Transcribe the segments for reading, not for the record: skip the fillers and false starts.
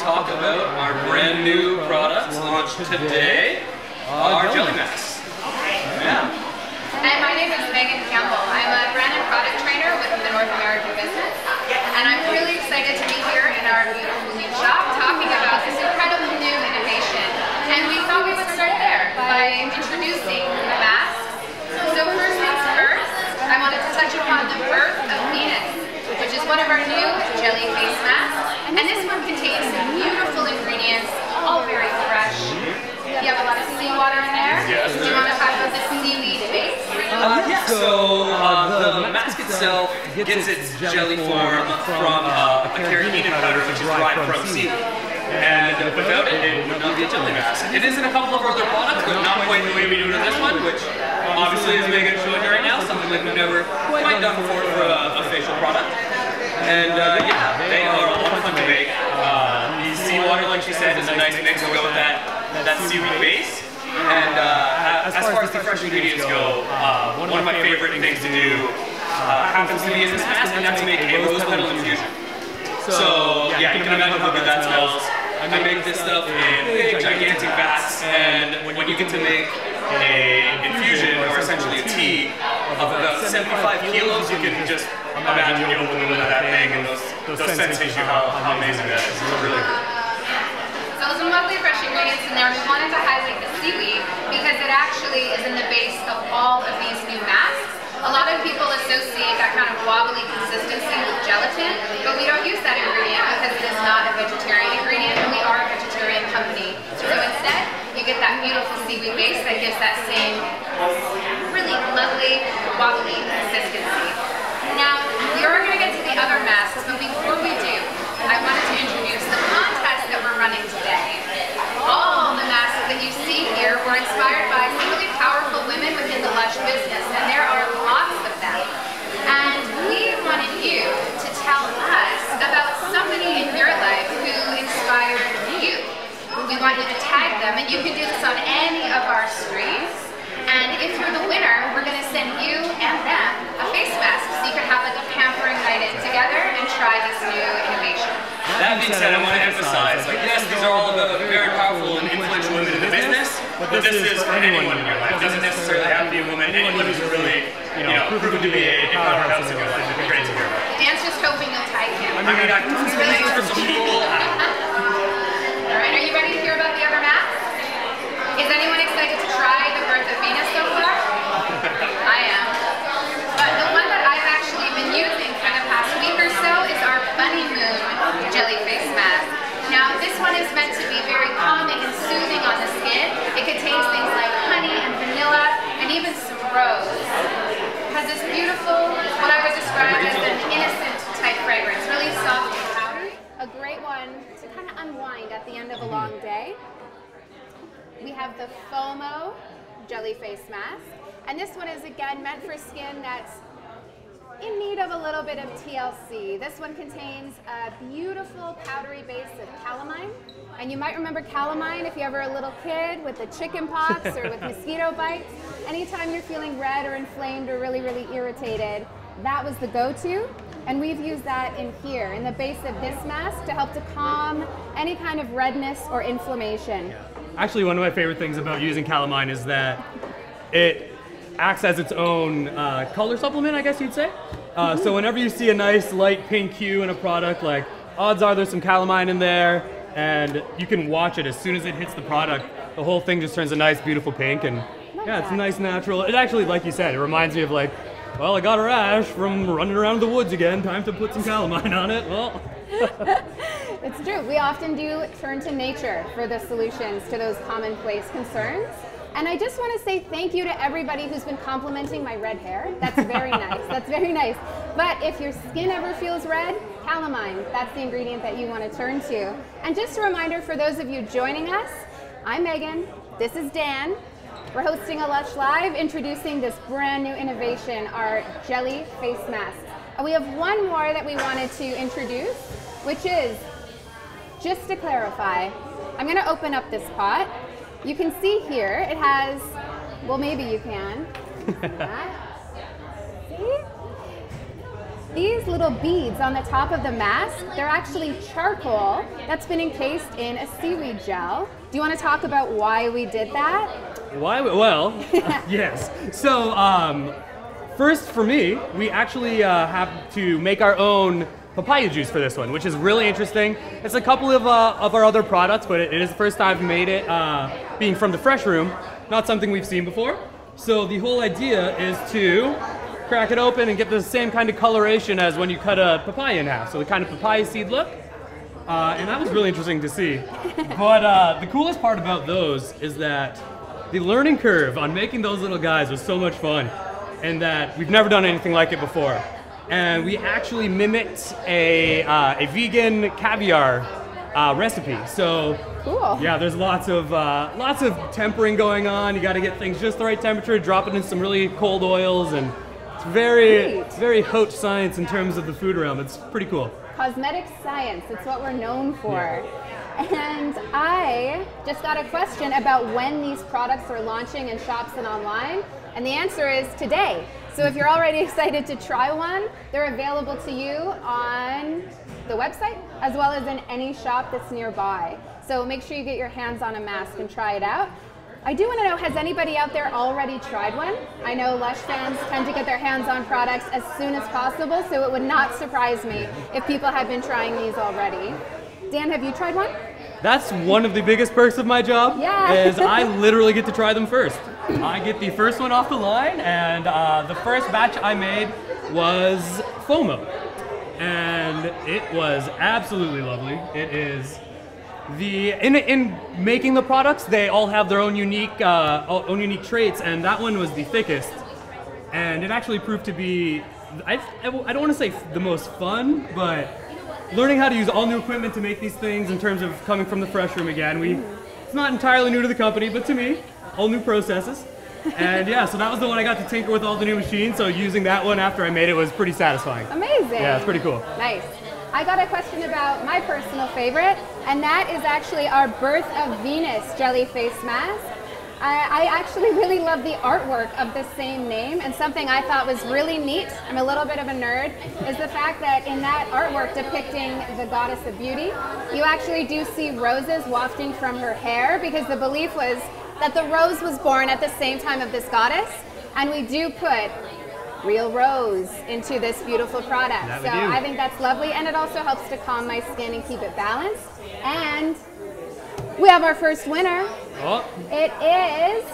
talk about our brand new products launched today, our jelly masks. Yeah. And my name is Megan Campbell. I'm a brand and product trainer with the North American business. And I'm really excited to be here in our beautiful new shop talking about this incredible new innovation. And we thought we would start there by introducing the masks. So first things first, I wanted to touch upon the birth of Venus, which is one of our new jelly face masks. And this one contains some beautiful ingredients, all very fresh. You have a lot of seawater in there. Yes. Do you want to talk about the seaweed base? Yeah, so the mask itself gets its jelly form from a carrageenan powder, which is derived from seaweed. And without it, it would not be a jelly mask. It is in a couple of other products, but not quite the way we do it in this one, which obviously is Megan showing you right now, something like we've never quite done before for a facial product. And yeah, they are a lot of fun to make. The seawater, like she said, is a nice mix to go with that seaweed base. And as far as the fresh ingredients go, one of my favorite things to do happens to be in this mask, and that's to make a rose petal infusion. So yeah, you can imagine how good that smells. I make this stuff in big, gigantic vats, and when you get to make an infusion, or essentially a tea, of about 75 kilos, you can just imagine you open the lid of that thing and those sensations, how amazing that is. It's really good. So some lovely fresh ingredients in there. We wanted to highlight the seaweed because it actually is in the base of all of these new masks. A lot of people associate that kind of wobbly consistency with gelatin, but we don't use that ingredient because it is not a vegetarian ingredient, and we are a vegetarian company. So instead, you get that beautiful seaweed base that gives that same really lovely, wobbly consistency. Now, we are going to get to the other masks, but before we do, I wanted to introduce the contest that we're running today. All the masks that you see here were inspired by some really powerful women within the Lush business, and there are lots of them. And we wanted you to tell us about somebody in your life who inspired you. We want you to tag them, and you can do this on any of our streams. And if you're the winner, we're going to send you and them a face mask, so you can have like a pampering night in together and try this new innovation. That being said, I want to emphasize, like, yes, these are all about very powerful and influential women in the business, but this is for anyone in your life. It doesn't necessarily have to be a woman. Anyone who's really, proven to be a powerhouse in your life. It'd be great to hear about. Dan's just hoping you'll tag him. I mean, I can really from people. All right, are you ready to hear about the other masks? Is anyone excited to try the birth of Venus so far? I am. But the one that I've actually been using for the past week or so is our Bunny Moon jelly face mask. Now, this one is meant to be very calming and soothing on the skin. It contains things like honey and vanilla and even some rose. It has this beautiful, what I would describe as an innocent type fragrance, really soft and powdery. A great one to kind of unwind at the end of a long day. We have the FOMO jelly face mask, and this one is again meant for skin that's in need of a little bit of TLC. This one contains a beautiful powdery base of calamine, and you might remember calamine if you ever a little kid with the chicken pox or with mosquito bites. Anytime you're feeling red or inflamed or really, really irritated, that was the go-to. And we've used that in here, in the base of this mask, to help to calm any kind of redness or inflammation. Actually, one of my favorite things about using calamine is that it acts as its own color supplement, I guess you'd say. So whenever you see a nice light pink hue in a product, like odds are there's some calamine in there, and you can watch it as soon as it hits the product. The whole thing just turns a nice, beautiful pink, and yeah, it's nice, natural. It actually, like you said, it reminds me of like, well, I got a rash from running around the woods again. Time to put some calamine on it. Well. It's true. We often do turn to nature for the solutions to those commonplace concerns. And I just want to say thank you to everybody who's been complimenting my red hair. That's very nice. That's very nice. But if your skin ever feels red, calamine, that's the ingredient that you want to turn to. And just a reminder for those of you joining us, I'm Megan. This is Dan. We're hosting a Lush Live, introducing this brand new innovation, our jelly face masks. And we have one more that we wanted to introduce, which is, just to clarify, I'm going to open up this pot. You can see here, it has, well, maybe you can. See? these little beads on the top of the mask, they're actually charcoal that's been encased in a seaweed gel. Do you want to talk about why we did that? Why? Well, yes. So, first for me, we actually have to make our own papaya juice for this one, which is really interesting. It's a couple of our other products, but it is the first time I've made it, being from the fresh room, not something we've seen before. So the whole idea is to crack it open and get the same kind of coloration as when you cut a papaya in half. So the kind of papaya seed look. And that was really interesting to see. But the coolest part about those is that the learning curve on making those little guys was so much fun, and that we've never done anything like it before. And we actually mimicked a vegan caviar recipe. So cool. Yeah, there's lots of tempering going on. You got to get things just the right temperature, drop it in some really cold oils, and it's very haute science in terms of the food realm. It's pretty cool. Cosmetic science, it's what we're known for. Yeah. And I just got a question about when these products are launching in shops and online, and the answer is today. So if you're already excited to try one, they're available to you on the website as well as in any shop that's nearby. So make sure you get your hands on a mask and try it out. I do want to know, has anybody out there already tried one? I know Lush fans tend to get their hands on products as soon as possible, so it would not surprise me if people had been trying these already. Dan, have you tried one? That's one of the biggest perks of my job, is I literally get to try them first. I get the first one off the line, and the first batch I made was fomo. And it was absolutely lovely. It is in making the products, they all have their own unique traits, and that one was the thickest. And it actually proved to be, I don't want to say the most fun, but learning how to use all new equipment to make these things in terms of coming from the fresh room again. It's not entirely new to the company, but to me, all new processes. And yeah, so that was the one I got to tinker with all the new machines, so using that one after I made it was pretty satisfying. Amazing. Yeah, it's pretty cool. Nice. I got a question about my personal favorite, and that is actually our Birth of Venus jelly face mask. I actually really love the artwork of the same name, and something I thought was really neat, I'm a little bit of a nerd, is the fact that in that artwork depicting the goddess of beauty, you actually do see roses wafting from her hair, because the belief was that the rose was born at the same time of this goddess, and we do put real rose into this beautiful product. So I think that's lovely, and it also helps to calm my skin and keep it balanced. And we have our first winner. Oh. It is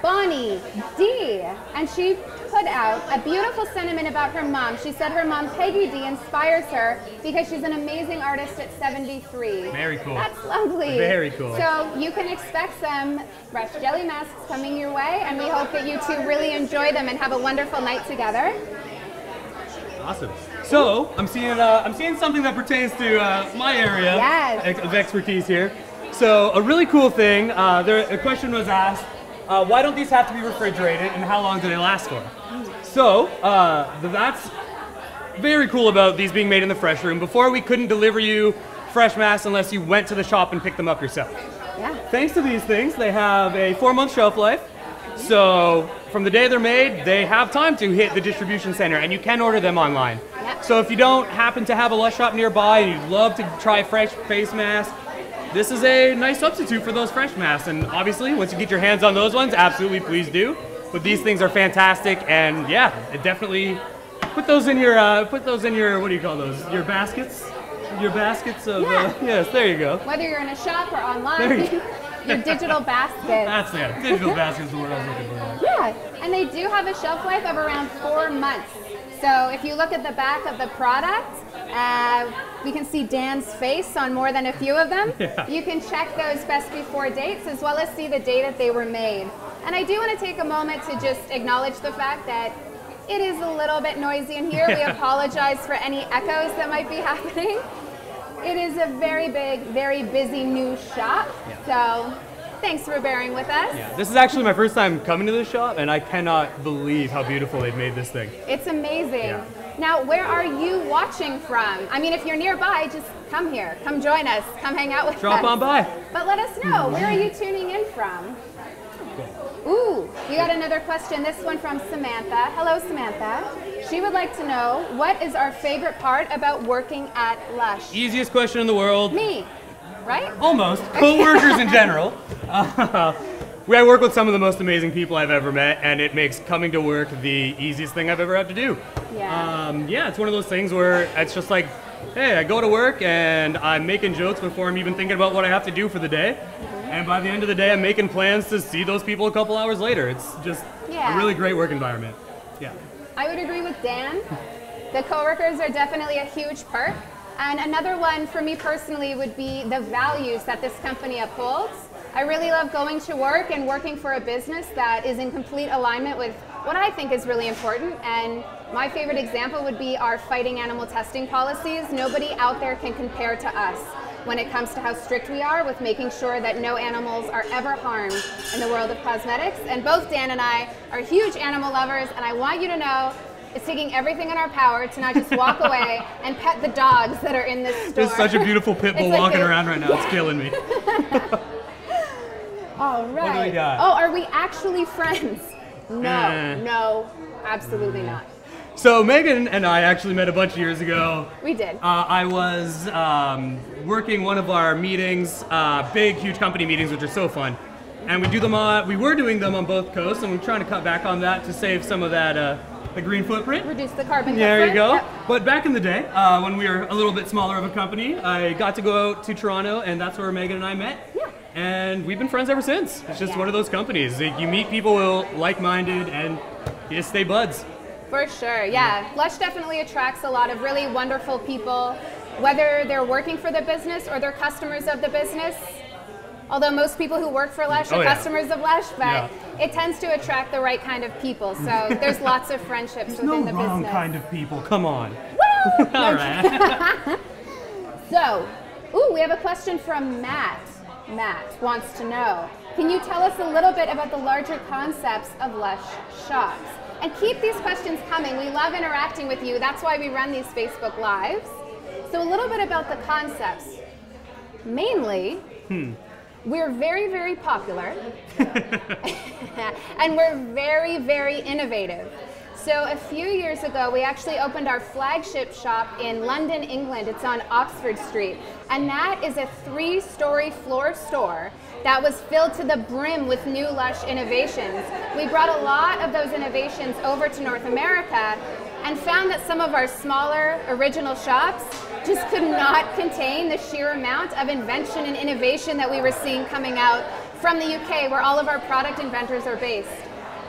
Bonnie D, and she put out a beautiful sentiment about her mom. She said her mom, Peggy D, inspires her because she's an amazing artist at 73. Very cool. That's lovely. Very cool. So you can expect some fresh jelly masks coming your way, and we hope that you two really enjoy them and have a wonderful night together. Awesome. So I'm seeing something that pertains to my area of expertise here. So a really cool thing, a question was asked, why don't these have to be refrigerated, and how long do they last for? So that's very cool about these being made in the fresh room. Before, we couldn't deliver you fresh masks unless you went to the shop and picked them up yourself. Yeah. Thanks to these things, they have a 4-month shelf life. So from the day they're made, they have time to hit the distribution center, and you can order them online. Yep. So if you don't happen to have a Lush shop nearby and you'd love to try a fresh face mask, this is a nice substitute for those fresh masks. And obviously, once you get your hands on those ones, absolutely please do. But these things are fantastic, and yeah, it definitely put those in your what do you call those? Your baskets. Your baskets of yes, there you go. Whether you're in a shop or online, your digital baskets. That's it. Digital baskets is the word I was looking for. Yeah, and they do have a shelf life of around 4 months. So if you look at the back of the product, we can see Dan's face on more than a few of them. Yeah. You can check those best before dates as well as see the day that they were made. And I do want to take a moment to just acknowledge the fact that it is a little bit noisy in here. We apologize for any echoes that might be happening. It is a very big, very busy new shop. So thanks for bearing with us. Yeah, this is actually my first time coming to this shop, and I cannot believe how beautiful they've made this thing. It's amazing. Yeah. Now, where are you watching from? I mean, if you're nearby, just come here. Come join us. Come hang out with us. Drop on by. But let us know, where are you tuning in from? cool. Ooh, we got another question. This one from Samantha. Hello, Samantha. She would like to know, what is our favorite part about working at Lush? Easiest question in the world. Me, right? Almost. Co-workers in general. I work with some of the most amazing people I've ever met, and it makes coming to work the easiest thing I've ever had to do. Yeah. It's one of those things where it's just like, hey, I go to work and I'm making jokes before I'm even thinking about what I have to do for the day. And by the end of the day, I'm making plans to see those people a couple hours later. It's just a really great work environment. Yeah. I would agree with Dan. The coworkers are definitely a huge part. And another one for me personally would be the values that this company upholds. I really love going to work and working for a business that is in complete alignment with what I think is really important. And my favorite example would be our fighting animal testing policies. Nobody out there can compare to us when it comes to how strict we are with making sure that no animals are ever harmed in the world of cosmetics. And both Dan and I are huge animal lovers, and I want you to know it's taking everything in our power to not just walk away and pet the dogs that are in this store. There's such a beautiful pit bull walking around right now. It's killing me. All right. What do we got? Oh, are we actually friends? No, absolutely not. So Megan and I actually met a bunch of years ago. We did. I was working one of our meetings, big, huge company meetings, which are so fun. And we were doing them on both coasts, and we're trying to cut back on that to save some of that the green footprint. Reduce the carbon footprint. There you go. Yep. But back in the day, when we were a little bit smaller of a company, I got to go out to Toronto, and that's where Megan and I met. Yeah. And we've been friends ever since. It's just one of those companies. You meet people who are like-minded, and you just stay buds. For sure, yeah. Lush definitely attracts a lot of really wonderful people, whether they're working for the business or they're customers of the business. Although most people who work for Lush are customers of Lush, but it tends to attract the right kind of people. So there's lots of friendships within the business. Wrong kind of people, come on. Woo! All right. So, we have a question from Matt. Matt wants to know, can you tell us a little bit about the larger concepts of Lush shops? And keep these questions coming. We love interacting with you. That's why we run these Facebook Lives. So a little bit about the concepts. Mainly, we're very, very popular. And we're very, very innovative. So a few years ago, we actually opened our flagship shop in London, England. It's on Oxford Street. And that is a 3-story floor store that was filled to the brim with new Lush innovations. We brought a lot of those innovations over to North America and found that some of our smaller original shops just could not contain the sheer amount of invention and innovation that we were seeing coming out from the UK, where all of our product inventors are based.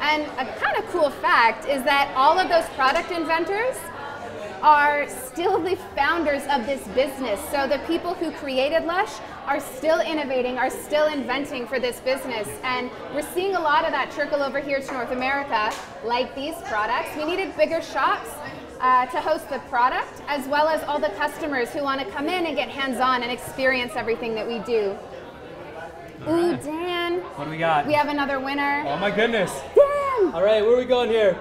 And a kind of cool fact is that all of those product inventors are still the founders of this business. So the people who created Lush are still innovating, are still inventing for this business. And we're seeing a lot of that trickle over here to North America, like these products. We needed bigger shops to host the product, as well as all the customers who want to come in and get hands-on and experience everything that we do. Ooh, Dan. What do we got? We have another winner. Oh my goodness. Dan! All right, where are we going here?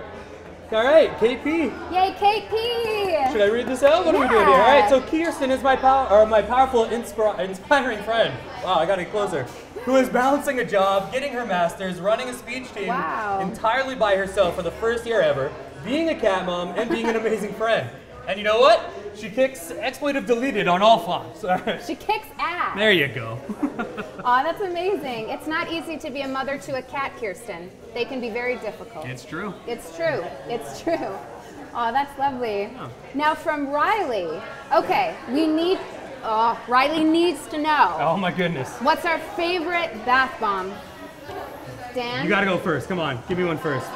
All right, KP. Yay, KP! Should I read this out? What are we doing here? All right, so Kirsten is my powerful, inspiring friend. Wow, I got it closer. Who is balancing a job, getting her master's, running a speech team entirely by herself for the first year ever, being a cat mom, and being an amazing friend. And you know what? She kicks expletive deleted on all flops. She kicks ass. There you go. Aw, that's amazing. It's not easy to be a mother to a cat, Kirsten. They can be very difficult. It's true. It's true. It's true. Aw, that's lovely. Yeah. Now from Riley. Okay, Riley needs to know. Oh my goodness. What's our favorite bath bomb? Dan? You gotta go first. Come on, give me one first.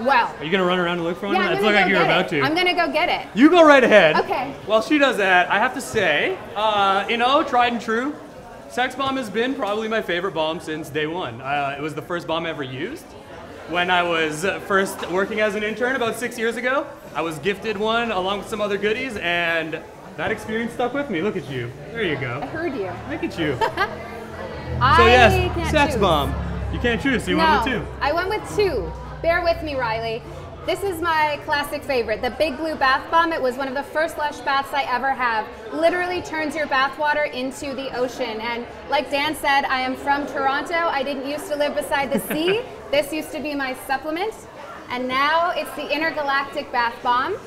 Well. Are you gonna run around and look for one? Yeah, It's like you're about to. I'm gonna go get it. You go right ahead. Okay. While she does that, I have to say, tried and true, Sex Bomb has been probably my favorite bomb since day one. It was the first bomb I ever used. When I was first working as an intern about 6 years ago, I was gifted one along with some other goodies, and that experience stuck with me. Look at you. There you go. I heard you. Look at you. So yes, Sex Bomb. You can't choose, so you went with two. I went with two. Bear with me, Riley. This is my classic favorite, the Big Blue Bath Bomb. It was one of the first Lush baths I ever have. Literally turns your bath water into the ocean. And like Dan said, I am from Toronto. I didn't used to live beside the sea. This used to be my supplement. And now it's the Intergalactic Bath Bomb.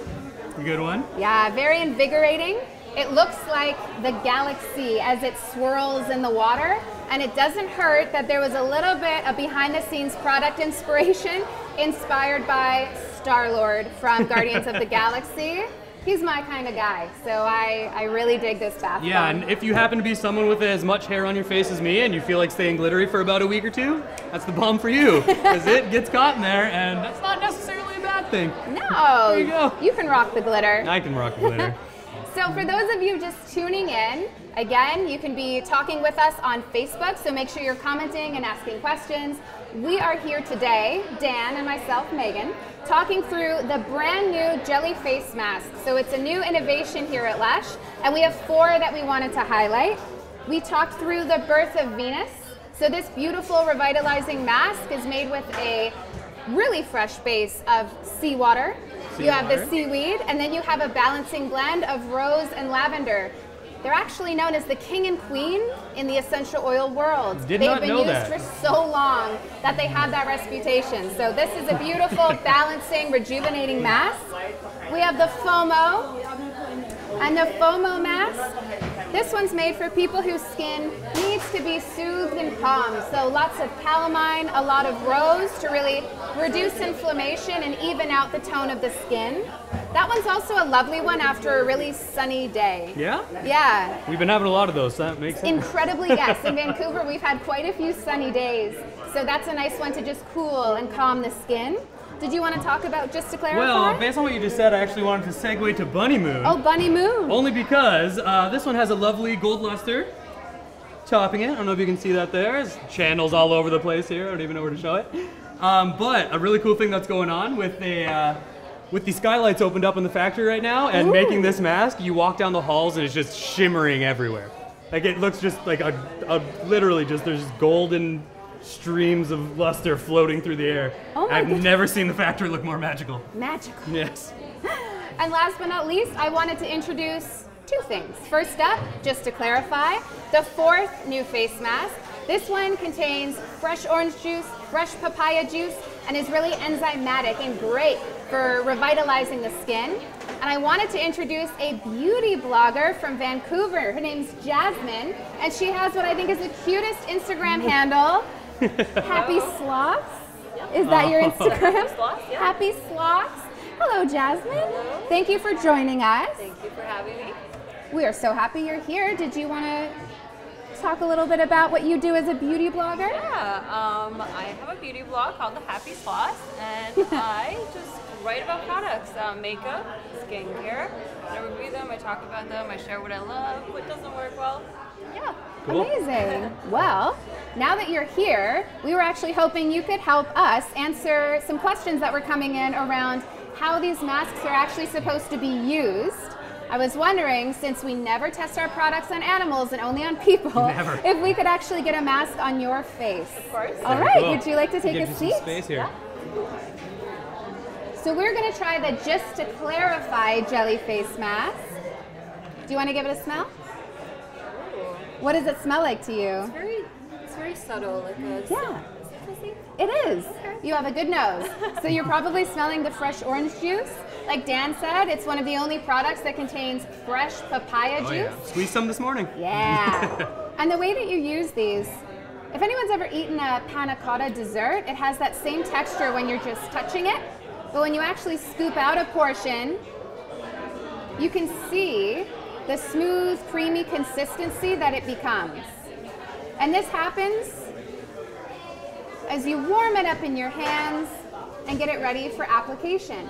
A good one. Yeah, very invigorating. It looks like the galaxy as it swirls in the water. And it doesn't hurt that there was a little bit of behind-the-scenes product inspiration inspired by Star-Lord from Guardians of the Galaxy. He's my kind of guy, so I really dig this bath Yeah, bomb. and if you happen to be someone with as much hair on your face as me and you feel like staying glittery for about a week or two, that's the bomb for you, because it gets caught in there, and that's not necessarily a bad thing. No, There you go. You can rock the glitter. I can rock the glitter. So for those of you just tuning in, again, you can be talking with us on Facebook, so make sure you're commenting and asking questions. We are here today, Dan and myself, Megan, talking through the brand new Jelly Face Mask. So it's a new innovation here at Lush, and we have 4 that we wanted to highlight. We talked through the birth of Venus. So this beautiful revitalizing mask is made with a really fresh base of seawater. You have the seaweed, and then you have a balancing blend of rose and lavender. They're actually known as the king and queen in the essential oil world. They've been used for so long that they have that reputation. So this is a beautiful, balancing, rejuvenating mask. We have the fomo, and the fomo mask. This one's made for people whose skin needs to be soothed and calm. So lots of calamine, a lot of rose to really reduce inflammation and even out the tone of the skin. That one's also a lovely one after a really sunny day. Yeah? Yeah. We've been having a lot of those, so that makes sense. Incredibly, yes. In Vancouver, we've had quite a few sunny days. So that's a nice one to just cool and calm the skin. Did you want to talk about, just to clarify? Well, based on what you just said, I actually wanted to segue to Bunny Moon. Oh, Bunny Moon. Only because this one has a lovely gold luster topping it. I don't know if you can see that there. There's channels all over the place here. I don't even know where to show it. But a really cool thing that's going on with the skylights opened up in the factory right now and making this mask, you walk down the halls and it's just shimmering everywhere. Like it looks just like literally just there's golden streams of luster floating through the air. Oh my I've goodness. never seen the factory look more magical. Magical. Yes. And last but not least, I wanted to introduce 2 things. First up, just to clarify, the 4th new face mask. This one contains fresh orange juice, fresh papaya juice, and is really enzymatic and great for revitalizing the skin. And I wanted to introduce a beauty blogger from Vancouver. Her name's Jasmine, and she has what I think is the cutest Instagram handle, Happy Sloths. Is that your Instagram? Sloths, yeah. Happy Sloths. Hello, Jasmine. Hello. Thank you for joining us. Thank you for having me. We are so happy you're here. Did you want to talk a little bit about what you do as a beauty blogger? Yeah, I have a beauty blog called The Happy Sloth, and I just write about products, makeup, skincare. I review them, I talk about them, I share what I love, what doesn't work well. Yeah. Cool. Amazing. Well, now that you're here, we were actually hoping you could help us answer some questions that were coming in around how these masks are actually supposed to be used. I was wondering, since we never test our products on animals and only on people, Never. if we could actually get a mask on your face. Of course. All Very right, cool. would you like to take Give a you some seat? space here. So we're going to try the Just to Clarify Jelly Face Mask. Do you want to give it a smell? What does it smell like to you? It's very subtle, like a Yeah. citrusy. It is. You have a good nose. So you're probably smelling the fresh orange juice. Like Dan said, it's one of the only products that contains fresh papaya Oh, juice. yeah. Squeezed some this morning. Yeah. And the way that you use these, if anyone's ever eaten a panna cotta dessert, it has that same texture when you're just touching it. But when you actually scoop out a portion, you can see the smooth, creamy consistency that it becomes. And this happens as you warm it up in your hands and get it ready for application.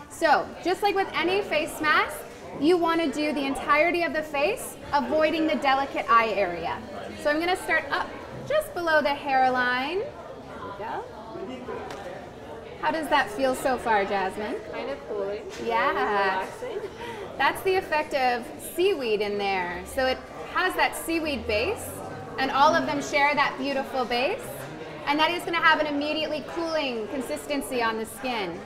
So, just like with any face mask, you want to do the entirety of the face, avoiding the delicate eye area. So I'm going to start up just below the hairline. There we go. How does that feel so far, Jasmine? Kind of cooling. Yeah. Relaxing. That's the effect of seaweed in there. So it has that seaweed base, and all of them share that beautiful base, and that is going to have an immediately cooling consistency on the skin.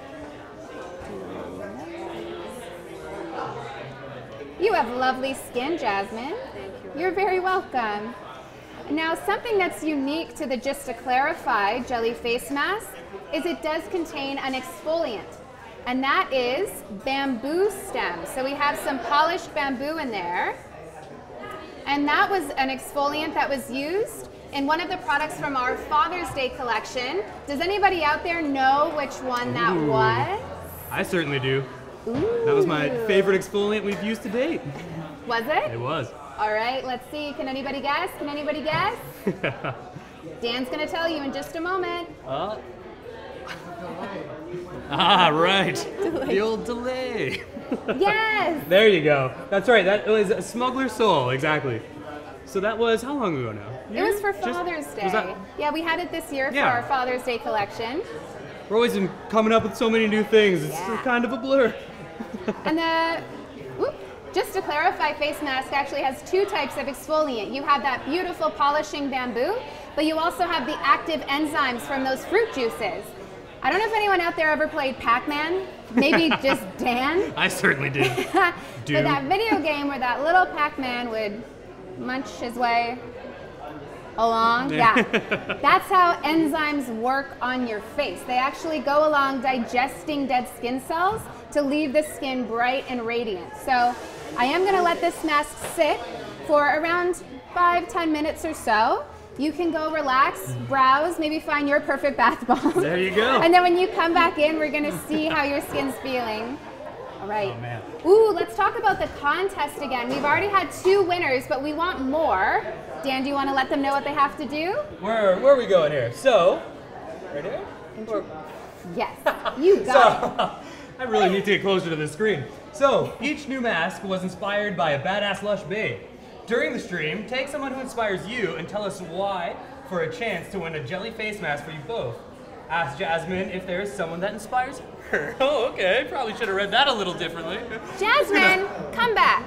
You have lovely skin, Jasmine. Thank you. You're very welcome. Now, something that's unique to the Just to Clarify Jelly Face Mask is it does contain an exfoliant, and that is bamboo stems. So we have some polished bamboo in there, and that was an exfoliant that was used in one of the products from our Father's Day collection. Does anybody out there know which one that was? I certainly do. Ooh. That was my favorite exfoliant we've used to date. Was it? It was. All right, let's see. Can anybody guess? Can anybody guess? Dan's gonna tell you in just a moment. Right. The old delay. Yes! There you go. That's right. That was a Smuggler's Soul, exactly. So that was how long ago now? It was for Father's Day. Was that, Yeah, we had it this year for Yeah. our Father's Day collection. we're always coming up with so many new things. It's Yeah. kind of a blur. And just to clarify, face mask actually has two types of exfoliant. You have that beautiful polishing bamboo, but you also have the active enzymes from those fruit juices. I don't know if anyone out there ever played Pac-Man. Maybe just Dan. I certainly did. But that video game where that little Pac-Man would munch his way along. Yeah. That's how enzymes work on your face. They actually go along digesting dead skin cells to leave the skin bright and radiant. So I am going to let this mask sit for around 5-10 minutes or so. You can go relax, browse, maybe find your perfect bath bomb. There you go. And then when you come back in, we're going to see how your skin's feeling. All right. Oh, man. Ooh, let's talk about the contest again. We've already had 2 winners, but we want more. Dan, do you want to let them know what they have to do? Where are we going here? So, right here? Yes, you got I really need to get closer to the screen. So, each new mask was inspired by a badass Lush babe. During the stream, take someone who inspires you and tell us why for a chance to win a jelly face mask for you both. Ask Jasmine if there is someone that inspires her. Oh, okay. Probably should have read that a little differently. it. Jasmine, come back.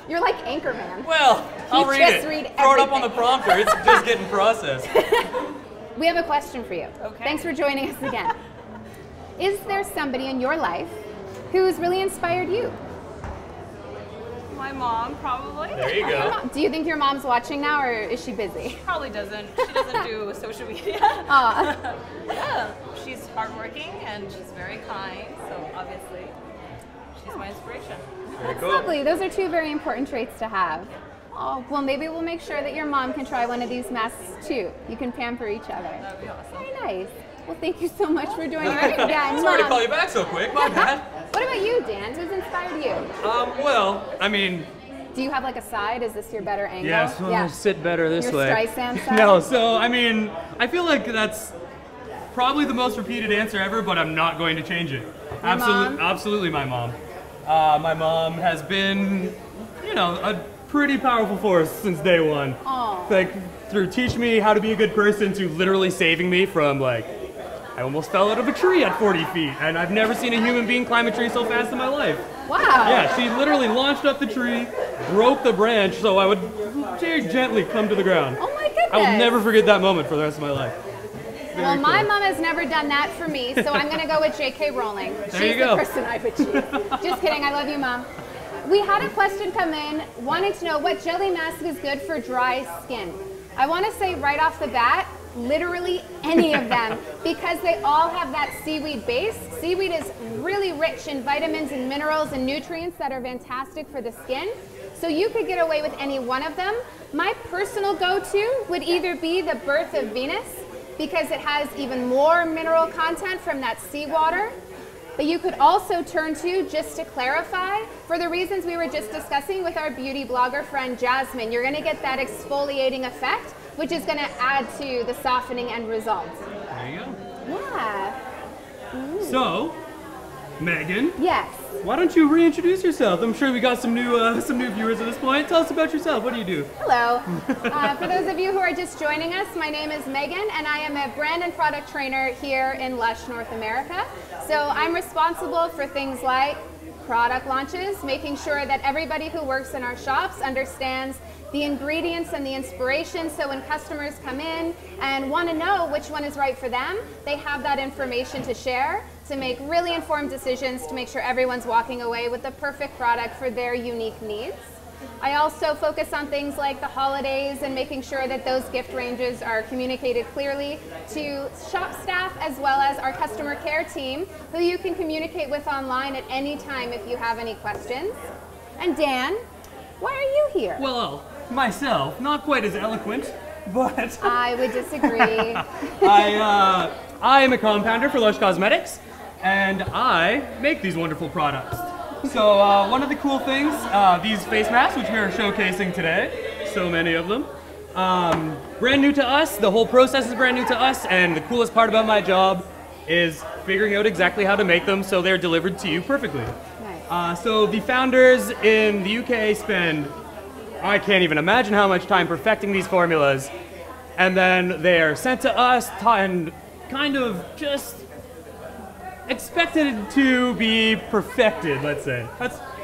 You're like Anchorman. Well, I'll read just it. read Throw it up on the everything. prompter. It's just getting processed. We have a question for you. Okay. Thanks for joining us again. Is there somebody in your life who's really inspired you? My mom, probably. There you Your go. mom- Do you think your mom's watching now, or is she busy? Probably doesn't. She doesn't do social media. Aw. Yeah, she's hardworking and she's very kind, so obviously she's my inspiration. Very That's cool. lovely. Those are 2 very important traits to have. Oh, well, maybe we'll make sure that your mom can try one of these masks too. You can pamper each other. That'd be awesome. Very nice. Well, thank you so much for joining us again. Sorry to Mom. call you back so quick. My bad. What about you, Dan? Who's inspired you? Well, I mean, Do you have like a side? Is this your better angle? yes, well, sit better this Your way. Streisand side? No, so I mean, I feel like that's probably the most repeated answer ever, but I'm not going to change it. mom? Absolutely, my mom. My mom has been, a pretty powerful force since day one. Aw. Like through teaching me how to be a good person to literally saving me from I almost fell out of a tree at 40 feet, and I've never seen a human being climb a tree so fast in my life. Wow. Yeah, she literally launched up the tree, broke the branch so I would very gently come to the ground. Oh my goodness. I will never forget that moment for the rest of my life. Well, my mom has never done that for me, so I'm going to go with J.K. Rowling. She's you the go. person I would choose. Just kidding. I love you, Mom. We had a question come in wanting to know what jelly mask is good for dry skin. I want to say right off the bat, literally any of them, because they all have that seaweed base. Seaweed is really rich in vitamins and minerals and nutrients that are fantastic for the skin. So you could get away with any one of them. My personal go-to would either be the Birth of Venus, because it has even more mineral content from that seawater. But you could also turn to, just to clarify, for the reasons we were just discussing with our beauty blogger friend Jasmine, you're going to get that exfoliating effect, which is going to add to the softening end result. There you go. Yeah. So, Megan, Yes. why don't you reintroduce yourself? I'm sure we got some new viewers at this point. Tell us about yourself. What do you do? Hello. For those of you who are just joining us, my name is Megan, and I am a brand and product trainer here in Lush, North America. So I'm responsible for things like product launches, making sure that everybody who works in our shops understands the ingredients and the inspiration, so when customers come in and want to know which one is right for them, they have that information to share. to make really informed decisions to make sure everyone's walking away with the perfect product for their unique needs. I also focus on things like the holidays and making sure that those gift ranges are communicated clearly to shop staff as well as our customer care team, who you can communicate with online at any time if you have any questions. And Dan, why are you here? Well, myself, not quite as eloquent, but I would disagree. I am a compounder for Lush Cosmetics, and I make these wonderful products. So one of the cool things, these face masks, which we are showcasing today, so many of them, brand new to us. The whole process is brand new to us, and the coolest part about my job is figuring out exactly how to make them so they're delivered to you perfectly. Nice. So the founders in the UK spend, I can't even imagine how much time perfecting these formulas, and then they're sent to us and kind of just expected to be perfected, let's say.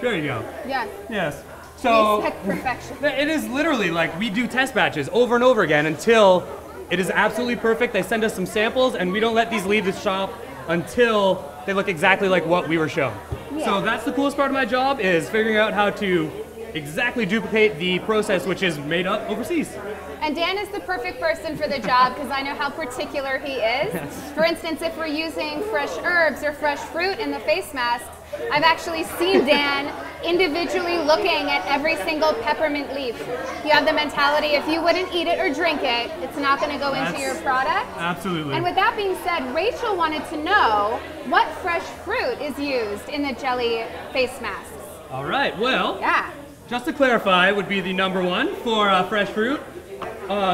There you go. Yes. Yes. So We expect perfection. it is literally like we do test batches over and over again until it is absolutely perfect. They send us some samples, and we don't let these leave the shop until they look exactly like what we were shown. Yeah. So that's the coolest part of my job, is figuring out how to exactly duplicate the process which is made up overseas. And Dan is the perfect person for the job because I know how particular he is. For instance, if we're using fresh herbs or fresh fruit in the face masks, I've actually seen Dan individually looking at every single peppermint leaf. You have the mentality, if you wouldn't eat it or drink it, it's not going to go into your product. Absolutely. And with that being said, Rachel wanted to know what fresh fruit is used in the jelly face masks. All right, well, Yeah. just to clarify, would be the #1 for fresh fruit.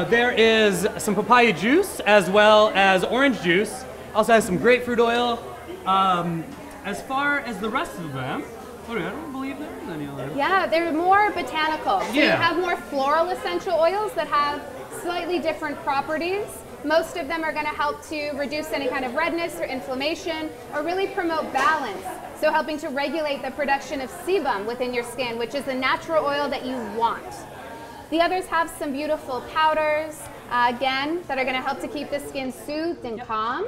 There is some papaya juice as well as orange juice. Also has some grapefruit oil. As far as the rest of them, I don't believe there's any other. Yeah, they're more botanical. So you Yeah. have more floral essential oils that have slightly different properties. Most of them are going to help to reduce any kind of redness or inflammation or really promote balance. So helping to regulate the production of sebum within your skin, which is the natural oil that you want. The others have some beautiful powders, again, that are going to help to keep the skin soothed and calm.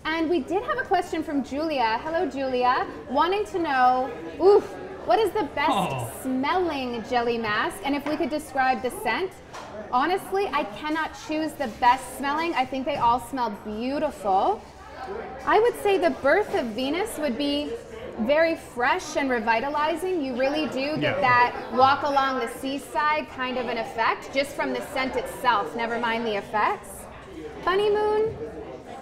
And we did have a question from Julia. Hello, Julia. Wanting to know, what is the best smelling jelly mask? And if we could describe the scent. Honestly, I cannot choose the best smelling. I think they all smell beautiful. I would say the Birth of Venus would be very fresh and revitalizing. You really do get that walk along the seaside kind of an effect just from the scent itself, never mind the effects. Honeymoon,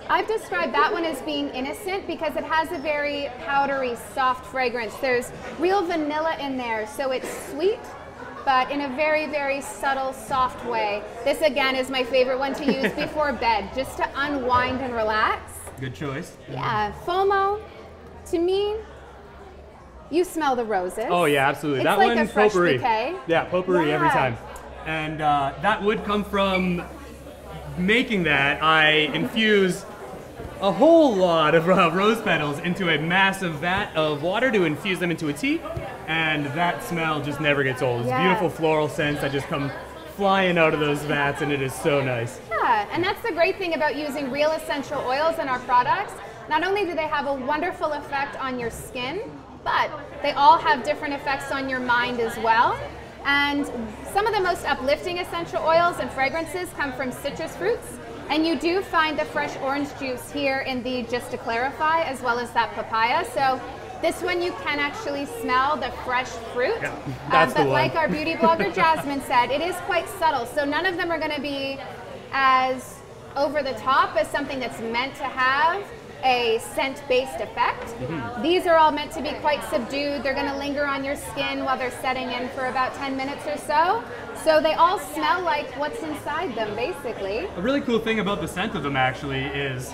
I've described that one as being innocent because it has a very powdery, soft fragrance. There's real vanilla in there, so it's sweet, but in a very, very subtle, soft way. This, again, is my favorite one to use before bed, just to unwind and relax. Good choice. Yeah, FOMO, to me, you smell the roses. Oh yeah, absolutely. It's That like one, a fresh potpourri. bouquet. Yeah, potpourri every Yeah. time. And that would come from making that. I infuse a whole lot of rose petals into a massive vat of water to infuse them into a tea, and that smell just never gets old. It's beautiful floral scents that just come flying out of those vats, and it is so nice. Yeah, and that's the great thing about using real essential oils in our products. Not only do they have a wonderful effect on your skin, but they all have different effects on your mind as well. And some of the most uplifting essential oils and fragrances come from citrus fruits. And you do find the fresh orange juice here in the Just to Clarify, as well as that papaya. So this one you can actually smell the fresh fruit. Yeah, that's the but one. like our beauty blogger Jasmine said, it is quite subtle. So none of them are going to be as over the top as something that's meant to have a scent-based effect. Mm-hmm. These are all meant to be quite subdued. They're going to linger on your skin while they're setting in for about 10 minutes or so. So they all smell like what's inside them, basically. A really cool thing about the scent of them actually is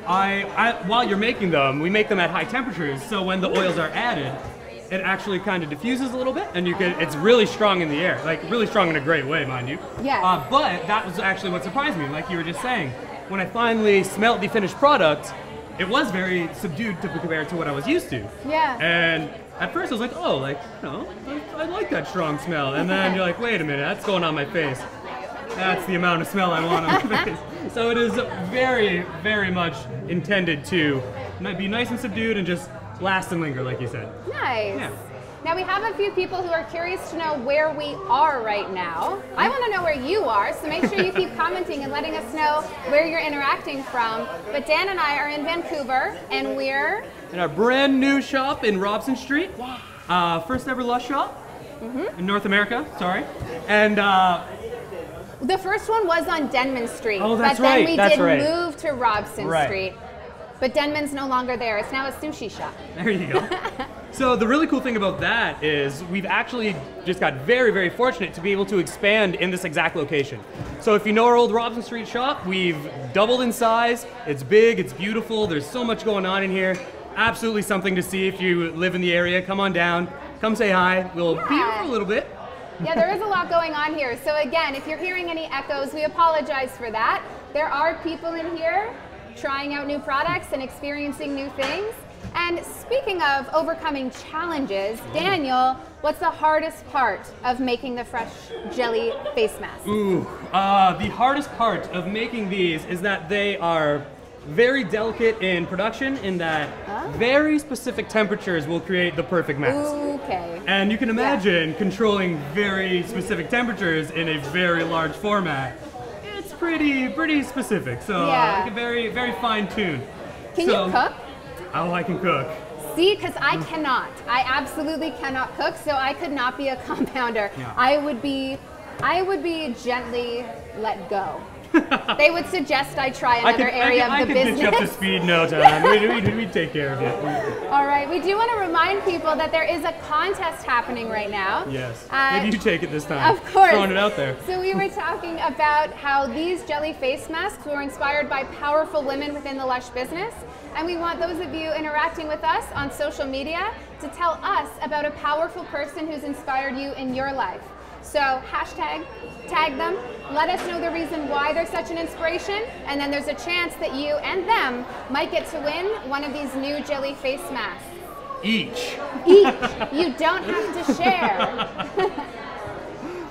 while you're making them, we make them at high temperatures, so when the oils are added, it actually kind of diffuses a little bit, and it's really strong in the air, like really strong in a great way, mind you. Yeah. But that was actually what surprised me, like you were just saying. When I finally smelled the finished product, it was very subdued compared to what I was used to. Yeah. And at first I was like, oh, like, you know, I like that strong smell. And then you're like, wait a minute, that's going on my face. That's the amount of smell I want on my face. So it is very, very much intended to be nice and subdued and just last and linger, like you said. Nice. Yeah. Now we have a few people who are curious to know where we are right now. I want to know where you are, so make sure you keep commenting and letting us know where you're interacting from. But Dan and I are in Vancouver, and we're in our brand new shop in Robson Street. First ever Lush shop in North America, sorry. And the first one was on Denman Street. Oh, that's but then right. we That's did right. move to Robson Street. But Denman's no longer there. It's now a sushi shop. There you go. So the really cool thing about that is we've actually just got very, very fortunate to be able to expand in this exact location. So if you know our old Robson Street shop, we've doubled in size. It's big, it's beautiful. There's so much going on in here. Absolutely something to see if you live in the area. Come on down, come say hi. We'll be here for a little bit. Yeah, there is a lot going on here. So again, if you're hearing any echoes, we apologize for that. There are people in here trying out new products and experiencing new things. And speaking of overcoming challenges, Daniel, what's the hardest part of making the fresh jelly face mask? Ooh, the hardest part of making these is that they are very delicate in production in that very specific temperatures will create the perfect mask. Okay. And you can imagine controlling very specific temperatures in a very large format. It's pretty specific, so very fine-tuned. Can you cook? Oh, I can cook. See, because I cannot. I absolutely cannot cook, so I could not be a compounder. Yeah. I would be gently let go. They would suggest I try another area of the business. I could get you up to speed, no time. We'd take care of you. All right, we do want to remind people that there is a contest happening right now. Yes, maybe you take it this time. Of course. Throwing it out there. So we were talking about how these jelly face masks were inspired by powerful women within the Lush business. And we want those of you interacting with us on social media to tell us about a powerful person who's inspired you in your life. So hashtag, tag them, let us know the reason why they're such an inspiration, and then there's a chance that you and them might get to win one of these new jelly face masks. Each. You don't have to share.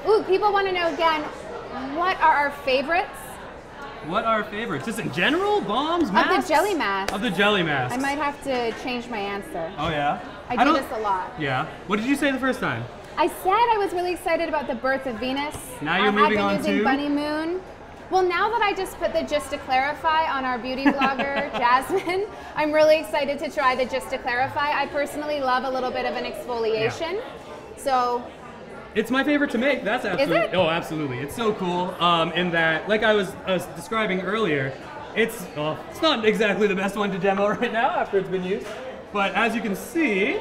Ooh, people want to know again, what are our favorites? What are our favorites? Just in general? Bombs, masks? Of the jelly mask. Of the jelly masks. I might have to change my answer. Oh yeah? I do this a lot. Yeah. What did you say the first time? I said I was really excited about the birth of Venus. Now you're moving on to? I've been using Bunny Moon. Well, now that I just put the Just to Clarify on our beauty blogger, Jasmine, I'm really excited to try the Just to Clarify. I personally love a little bit of an exfoliation. Yeah. So it's my favorite to make. That's absolutely. Is it? Oh, absolutely. It's so cool. In that, like I was describing earlier, it's not exactly the best one to demo right now after it's been used. But as you can see,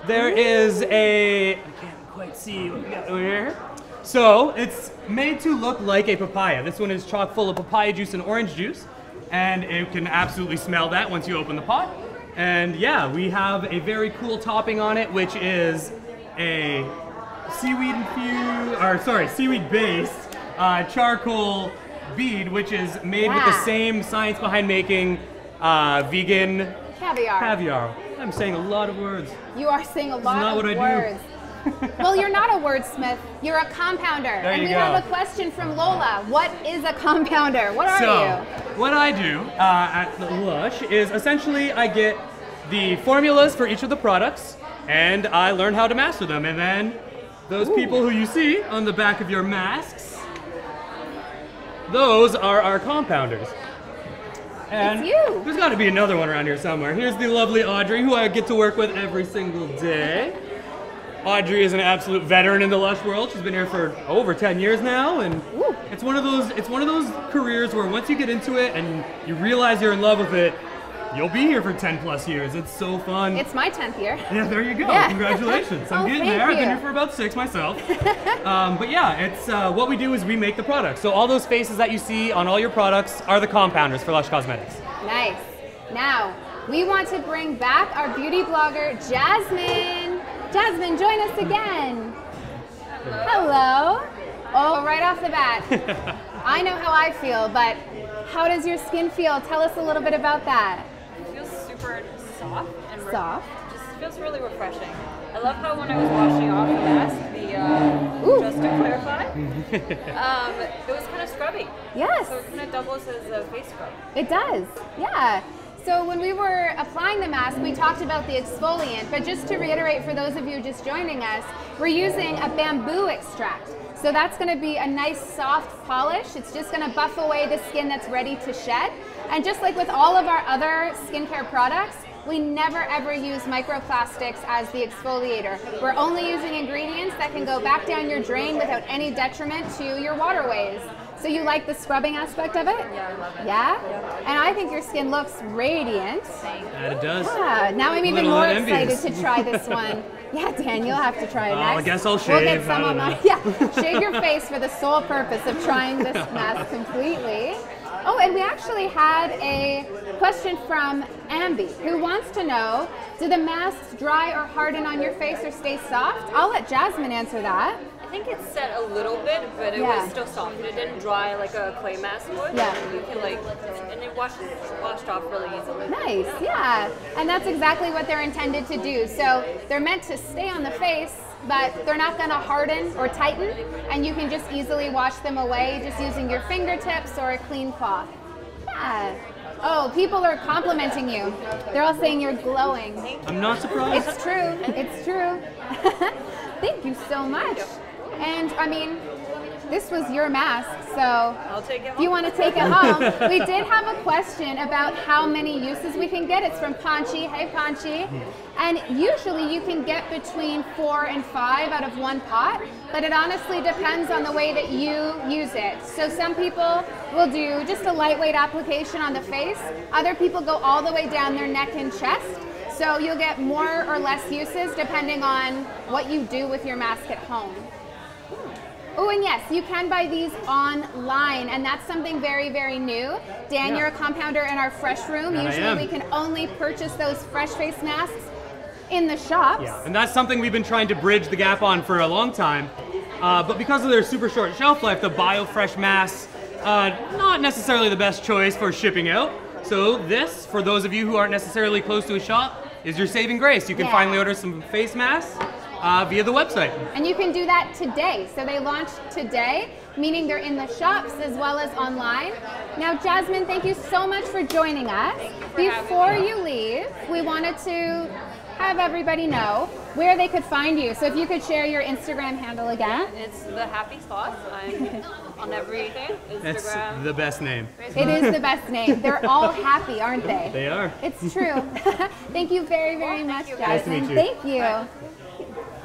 there is a. I can't quite see what we got over here. So it's made to look like a papaya. This one is chock full of papaya juice and orange juice, and it can absolutely smell that once you open the pot. And yeah, we have a very cool topping on it, which is a seaweed-based charcoal bead, which is made with the same science behind making vegan caviar. I'm saying a lot of words. You are saying a lot of words. Well, you're not a wordsmith. You're a compounder. And we have a question from Lola. What is a compounder? What are you? What I do at Lush is essentially I get the formulas for each of the products, and I learn how to master them. And then those people who you see on the back of your masks, those are our compounders. And it's you. There's got to be another one around here somewhere. Here's the lovely Audrey, who I get to work with every single day. Audrey is an absolute veteran in the Lush world. She's been here for over 10 years now, and it's one of those careers where once you get into it and you realize you're in love with it, you'll be here for 10 plus years. It's so fun. It's my 10th year. Yeah, there you go. Yeah. Congratulations. I'm getting there. I've been here for about 6 myself. But yeah, it's what we do is we make the products. So all those faces that you see on all your products are the compounders for Lush Cosmetics. Nice. Now, we want to bring back our beauty blogger, Jasmine. Jasmine, join us again. Hello. Oh, right off the bat. I know how I feel, but how does your skin feel? Tell us a little bit about that. It feels super soft and soft. Just feels really refreshing. I love how when I was washing off the mask, the just to clarify. It was kind of scrubby. Yes. So it kind of doubles as a face scrub. It does, yeah. So when we were applying the mask, we talked about the exfoliant, but just to reiterate for those of you just joining us, we're using a bamboo extract. So that's gonna be a nice soft polish. It's just gonna buff away the skin that's ready to shed. And just like with all of our other skincare products, we never ever use microplastics as the exfoliator. We're only using ingredients that can go back down your drain without any detriment to your waterways. So you like the scrubbing aspect of it? Yeah, I love it. Yeah? And I think your skin looks radiant. That it does. Yeah, now I'm even Little more envious. excited to try this one. Yeah, Dan, you'll have to try it next. I guess I'll We'll get shave, some I on don't my, know. yeah, shave your face for the sole purpose of trying this mask completely. Oh, and we actually had a question from Ambi, who wants to know, do the masks dry or harden on your face or stay soft? I'll let Jasmine answer that. I think it set a little bit, but it Yeah. was still soft. It didn't dry like a clay mask would. Yeah. And you can and it washed off really easily. Nice, yeah. And that's exactly what they're intended to do. So they're meant to stay on the face, but they're not gonna harden or tighten, and you can just easily wash them away just using your fingertips or a clean cloth. Yeah. Oh, people are complimenting you. They're all saying you're glowing. I'm not surprised. It's true, it's true. Thank you so much. And I mean, this was your mask, so I'll take it home. if you want to take it home. We did have a question about how many uses we can get. It's from Panchi. Hey, Panchi. And usually you can get between 4 and 5 out of one pot, but it honestly depends on the way that you use it. So some people will do just a lightweight application on the face. Other people go all the way down their neck and chest. So you'll get more or less uses depending on what you do with your mask at home. Oh, and yes, you can buy these online, and that's something very, very new. Dan, Yeah. you're a compounder in our fresh room. That I Usually am. we can only purchase those fresh face masks in the shops. Yeah, and that's something we've been trying to bridge the gap on for a long time. But because of their super short shelf life, the BioFresh masks, not necessarily the best choice for shipping out. So this, for those of you who aren't necessarily close to a shop, is your saving grace. You can Yeah. finally order some face masks via the website. And you can do that today. So they launched today, meaning they're in the shops as well as online. Now, Jasmine, thank you so much for joining us. for having Before me. you leave, we wanted to have everybody know where they could find you. So if you could share your Instagram handle again. It's the Happy Sloth. I'm on everything. That's Instagram. the best name. It is the best name. They're all happy, aren't they? They are. It's true. Thank you very, very much, you. Jasmine. Nice to meet you. Thank you.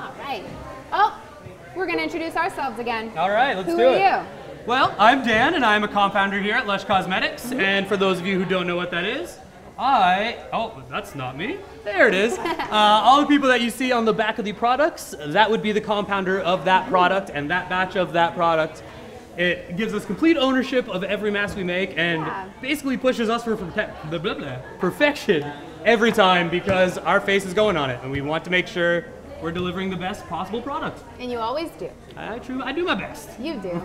All right. Oh, we're going to introduce ourselves again. All right, let's Who do are it. you? Well, I'm Dan, and I'm a compounder here at Lush Cosmetics. And for those of you who don't know what that is, oh, that's not me. There it is. All the people that you see on the back of the products, that would be the compounder of that product and that batch of that product. It gives us complete ownership of every mask we make and Yeah. basically pushes us for perfection every time because our face is going on it, and we want to make sure we're delivering the best possible product. And you always do. I do my best. You do.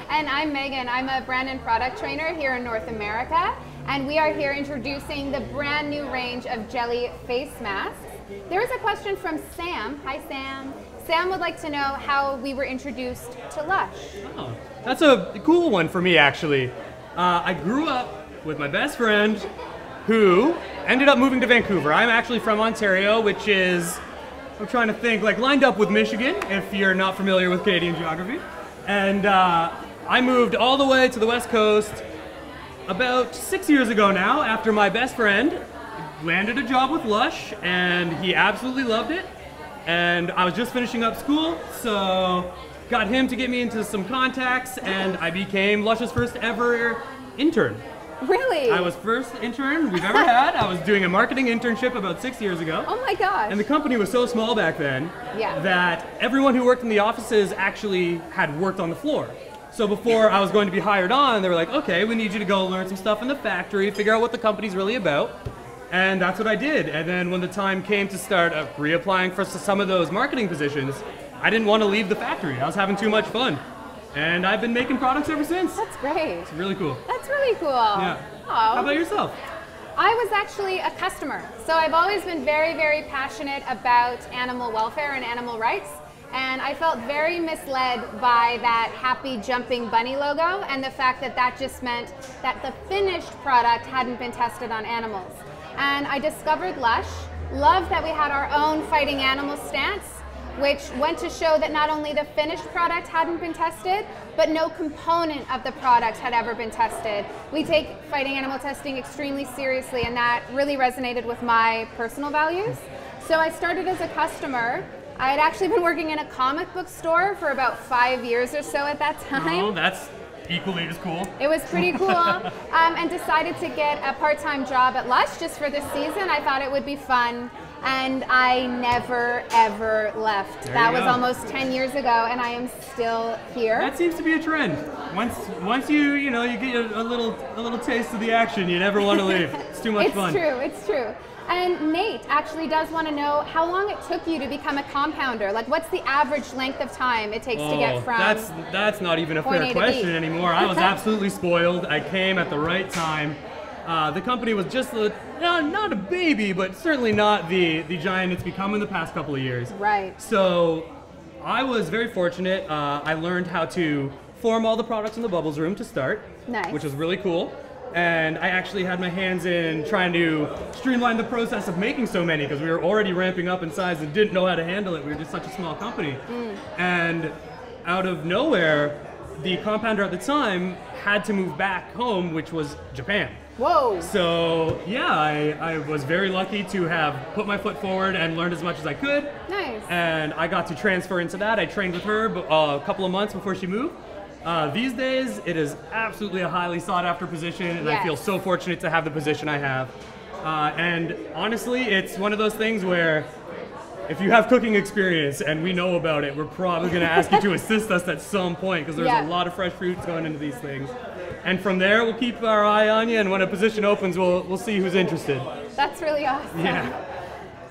And I'm Megan. I'm a brand and product trainer here in North America. And we are here introducing the brand new range of jelly face masks. There is a question from Sam. Hi, Sam. Sam would like to know how we were introduced to Lush. Oh, that's a cool one for me, actually. I grew up with my best friend who ended up moving to Vancouver. I'm actually from Ontario, which is, I'm trying to think, like lined up with Michigan, if you're not familiar with Canadian geography. And I moved all the way to the West Coast about 6 years ago now, after my best friend landed a job with Lush, and he absolutely loved it. And I was just finishing up school, so got him to get me into some contacts, and I became Lush's first ever intern. Really? I was first intern we've ever had. I was doing a marketing internship about 6 years ago. Oh my gosh. And the company was so small back then Yeah. that everyone who worked in the offices actually had worked on the floor. So before I was going to be hired on, they were like, okay, we need you to go learn some stuff in the factory, figure out what the company's really about. And that's what I did. And then when the time came to start reapplying for some of those marketing positions, I didn't want to leave the factory. I was having too much fun. And I've been making products ever since. That's great. It's really cool. That's really cool. Yeah. Aw. How about yourself? I was actually a customer. So I've always been very, very passionate about animal welfare and animal rights. And I felt very misled by that happy jumping bunny logo and the fact that that just meant that the finished product hadn't been tested on animals. And I discovered Lush, loved that we had our own fighting animal stance, which went to show that not only the finished product hadn't been tested, but no component of the product had ever been tested. We take fighting animal testing extremely seriously, and that really resonated with my personal values. So I started as a customer. I had actually been working in a comic book store for about 5 years or so at that time. Oh, that's equally as cool. It was pretty cool, and decided to get a part-time job at Lush just for this season. I thought it would be fun, and I never, ever left. That was almost 10 years ago, and I am still here. That seems to be a trend. Once you get a little taste of the action, you never want to leave. It's too much fun. It's true. And Nate actually does want to know how long it took you to become a compounder. Like, what's the average length of time it takes to get from that's not even a fair question anymore. I was absolutely spoiled. I came at the right time. The company was just not a baby, but certainly not the giant it's become in the past couple of years. Right. So I was very fortunate. I learned how to form all the products in the bubbles room to start, nice. Which was really cool. And I actually had my hands in trying to streamline the process of making so many, because we were already ramping up in size and didn't know how to handle it. We were just such a small company. And out of nowhere, the compounder at the time had to move back home, which was Japan. Whoa. So yeah, I was very lucky to have put my foot forward and learned as much as I could. Nice. And I got to transfer into that. I trained with her a couple of months before she moved. These days, it is absolutely a highly sought after position, and I feel so fortunate to have the position I have. And honestly, it's one of those things where if you have cooking experience and we know about it, we're probably going to ask you to assist us at some point, because there's a lot of fresh fruits going into these things. And from there, we'll keep our eye on you, and when a position opens, we'll see who's interested. That's really awesome. Yeah.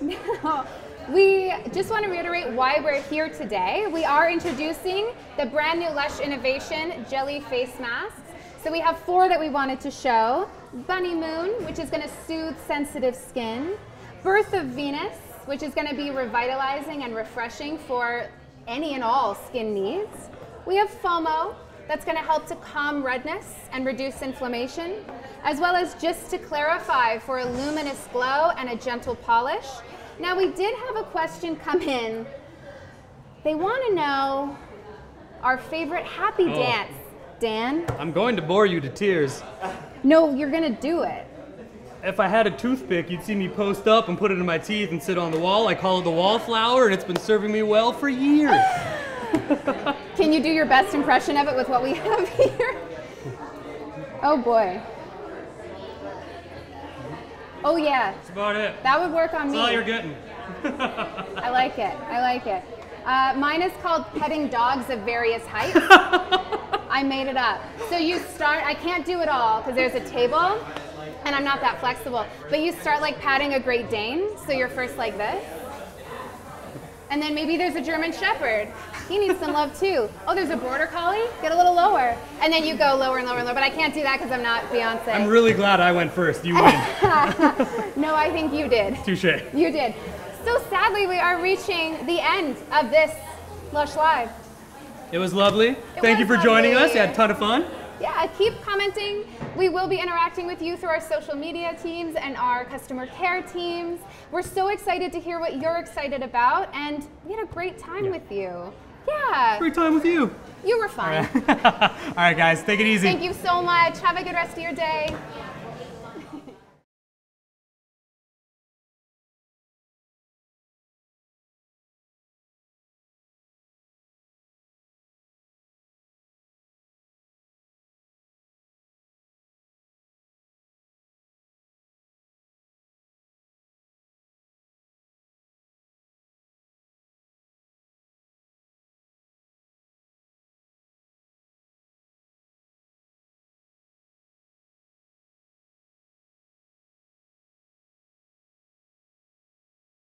Now, we just want to reiterate why we're here today. We are introducing the brand new Lush innovation, Jelly Face Masks. So we have 4 that we wanted to show. Bunny Moon, which is going to soothe sensitive skin. Birth of Venus, which is going to be revitalizing and refreshing for any and all skin needs. We have FOMO, that's going to help to calm redness and reduce inflammation, as well as Just to Clarify for a luminous glow and a gentle polish. Now, we did have a question come in. They want to know our favorite happy dance. Dan? I'm going to bore you to tears. No, you're going to do it. If I had a toothpick, you'd see me post up and put it in my teeth and sit on the wall. I call it the wallflower, and it's been serving me well for years. Can you do your best impression of it with what we have here? Oh boy. Oh yeah. That's about it. That would work on me. That's all you're getting. I like it. I like it. Mine is called Petting Dogs of Various Heights. I made it up. So you start, I can't do it all because there's a table and I'm not that flexible. But you start like patting a Great Dane. So you're first like this. And then maybe there's a German Shepherd. He needs some love too. Oh, there's a Border Collie? Get a little lower. And then you go lower and lower and lower. But I can't do that because I'm not Beyonce. I'm really glad I went first. You win. No, I think you did. Touche. You did. So sadly, we are reaching the end of this Lush Live. It was lovely. Thank you for joining us. You had a ton of fun. Yeah, keep commenting. We will be interacting with you through our social media teams and our customer care teams. We're so excited to hear what you're excited about, and we had a great time with you. Yeah. Great time with you. You were fun. All right, guys, take it easy. Thank you so much. Have a good rest of your day.